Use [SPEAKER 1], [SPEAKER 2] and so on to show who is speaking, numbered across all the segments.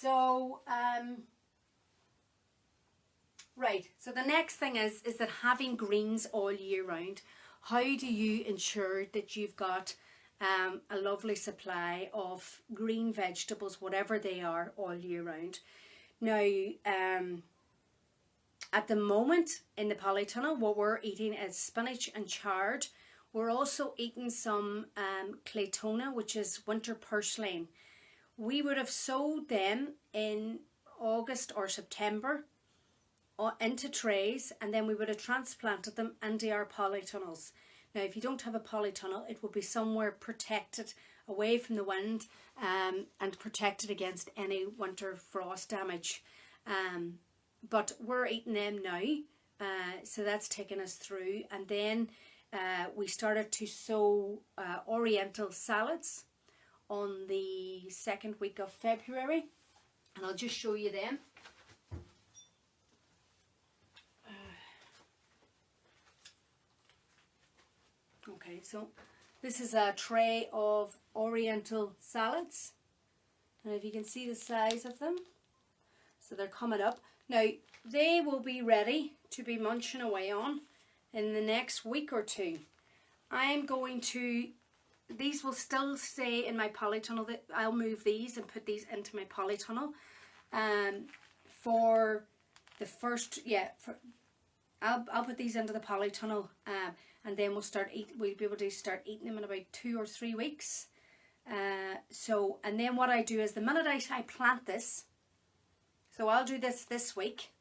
[SPEAKER 1] So, right, so the next thing is that having greens all year round, how do you ensure that you've got a lovely supply of green vegetables, whatever they are, all year round? Now, at the moment in the polytunnel, what we're eating is spinach and chard. We're also eating some claytona, which is winter purslane. We would have sowed them in August or September into trays, and then we would have transplanted them into our polytunnels. Now, if you don't have a polytunnel, it will be somewhere protected away from the wind and protected against any winter frost damage. But we're eating them now, so that's taken us through. And then we started to sow oriental salads on the second week of February, and I'll just show you them. Okay, so this is a tray of oriental salads, and if you can see the size of them, so they're coming up. Now, they will be ready to be munching away on in the next week or two. I'm going to, these will still stay in my polytunnel. I'll move these and put these into my polytunnel for the first, I'll put these into the polytunnel and then we'll be able to start eating them in about 2 or 3 weeks. And then what I do is the minute I plant this, so I'll do this week.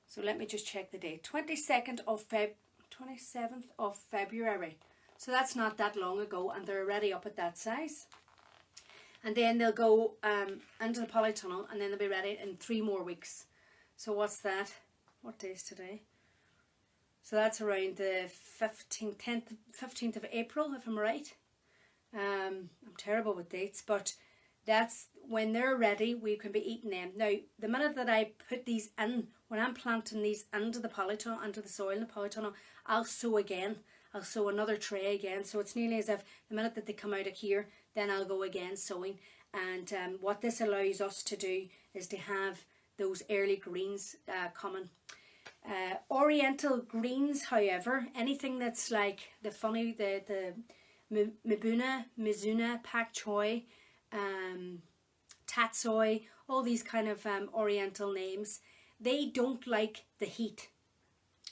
[SPEAKER 1] So let me just check the date. 27th of February. So that's not that long ago, and they're already up at that size. And then they'll go into the polytunnel, and then they'll be ready in 3 more weeks. So what's that? What day is today? So that's around the 15th of April, if I'm right. I'm terrible with dates, but that's when they're ready, we can be eating them. Now, the minute that I put these in, when I'm planting these into the polytunnel, into the soil in the polytunnel, I'll sow again. I'll sow another tray again. So it's nearly as if the minute that they come out of here, then I'll go again sowing. And what this allows us to do is to have those early greens coming. Oriental greens, however, anything that's like the Mizuna, Pak Choi, Tatsoi, all these kind of oriental names, they don't like the heat.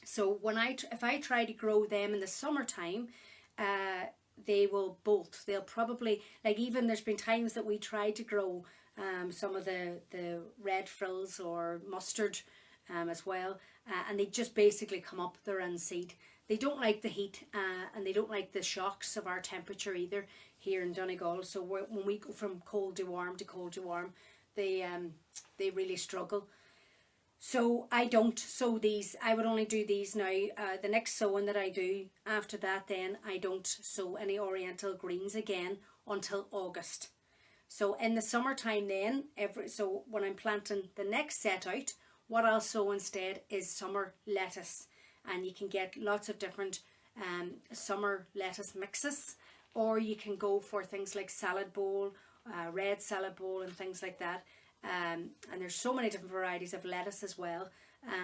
[SPEAKER 1] So if I try to grow them in the summertime, they will bolt. They'll probably, like, even there's been times that we tried to grow some of the red frills or mustard as well, and they just basically come up, they're in seed. They don't like the heat and they don't like the shocks of our temperature either here in Donegal. So when we go from cold to warm, they really struggle. So I don't sow these. I would only do these now. The next sowing that I do after that, then I don't sow any oriental greens again until August. So in the summertime then, so when I'm planting the next set out, what I'll sow instead is summer lettuce. And you can get lots of different summer lettuce mixes, or you can go for things like salad bowl, red salad bowl and things like that. And there's so many different varieties of lettuce as well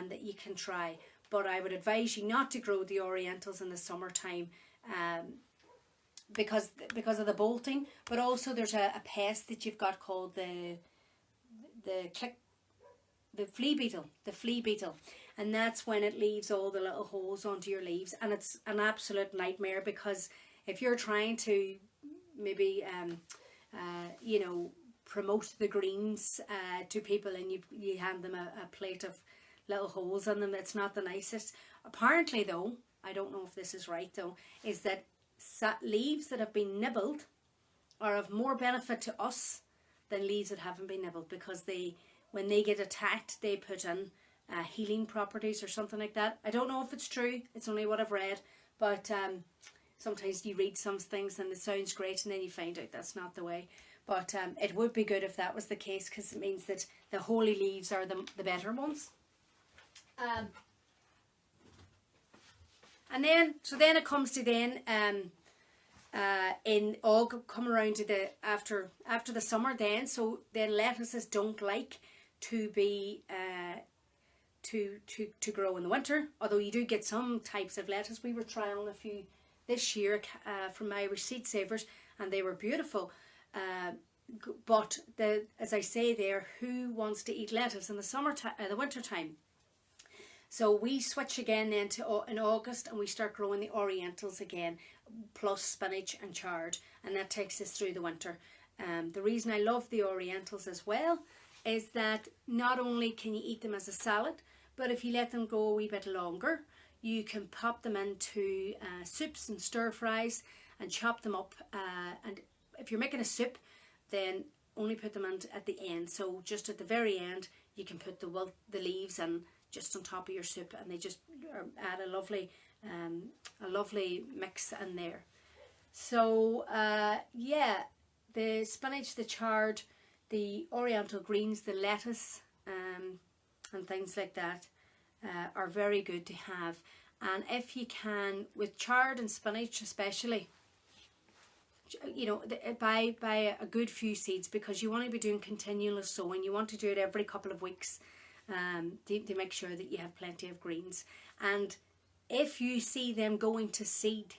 [SPEAKER 1] that you can try. But I would advise you not to grow the orientals in the summertime because of the bolting. But also there's a pest that you've got called the flea beetle, and that's when it leaves all the little holes onto your leaves, and it's an absolute nightmare because if you're trying to maybe promote the greens to people and you hand them a plate of little holes in them, it's not the nicest. Apparently though, I don't know if this is right though, is that leaves that have been nibbled are of more benefit to us than leaves that haven't been nibbled, because when they get attacked, they put in healing properties or something like that. I don't know if it's true. It's only what I've read. But sometimes you read some things and it sounds great and then you find out that's not the way. But it would be good if that was the case, because it means that the holy leaves are the better ones. And then it comes to in August, come around to the after the summer then. So then lettuces don't like to be to grow in the winter, although you do get some types of lettuce. We were trying a few this year from Irish Seed Savers, and they were beautiful. But as I say there, who wants to eat lettuce in the the winter time? So we switch again then to in August, and we start growing the Orientals again, plus spinach and chard, and that takes us through the winter. The reason I love the Orientals as well is that not only can you eat them as a salad, but if you let them go a wee bit longer, you can pop them into soups and stir fries and chop them up. And if you're making a soup, then only put them in at the end. So just at the very end, you can put the leaves and just on top of your soup, and they just add a lovely mix in there. So yeah, the spinach, the chard, the Oriental greens, the lettuce, and things like that are very good to have. And if you can, with chard and spinach especially, you know, buy a good few seeds, because you want to be doing continuous sowing. You want to do it every couple of weeks to make sure that you have plenty of greens. And if you see them going to seed,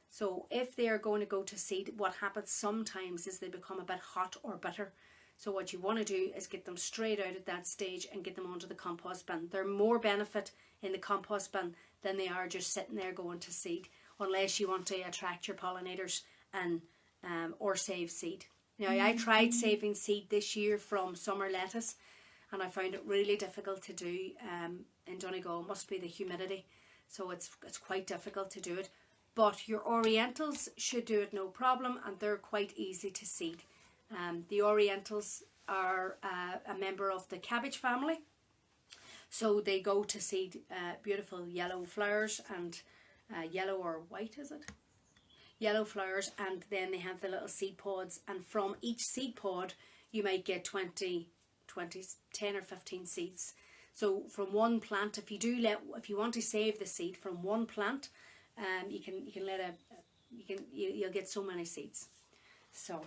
[SPEAKER 1] so if they are going to go to seed, what happens sometimes is they become a bit hot or bitter. So what you want to do is get them straight out at that stage and get them onto the compost bin. They're more benefit in the compost bin than they are just sitting there going to seed, unless you want to attract your pollinators and or save seed. Now, I tried saving seed this year from summer lettuce, and I found it really difficult to do in Donegal. It must be the humidity, so it's quite difficult to do it. But your Orientals should do it no problem, and they're quite easy to seed. The Orientals are a member of the cabbage family, so they go to seed beautiful yellow flowers, and yellow or white, is it? Yellow flowers, and then they have the little seed pods, and from each seed pod you might get 10 or 15 seeds. So from one plant, if you want to save the seed from one plant, you'll get so many seeds. So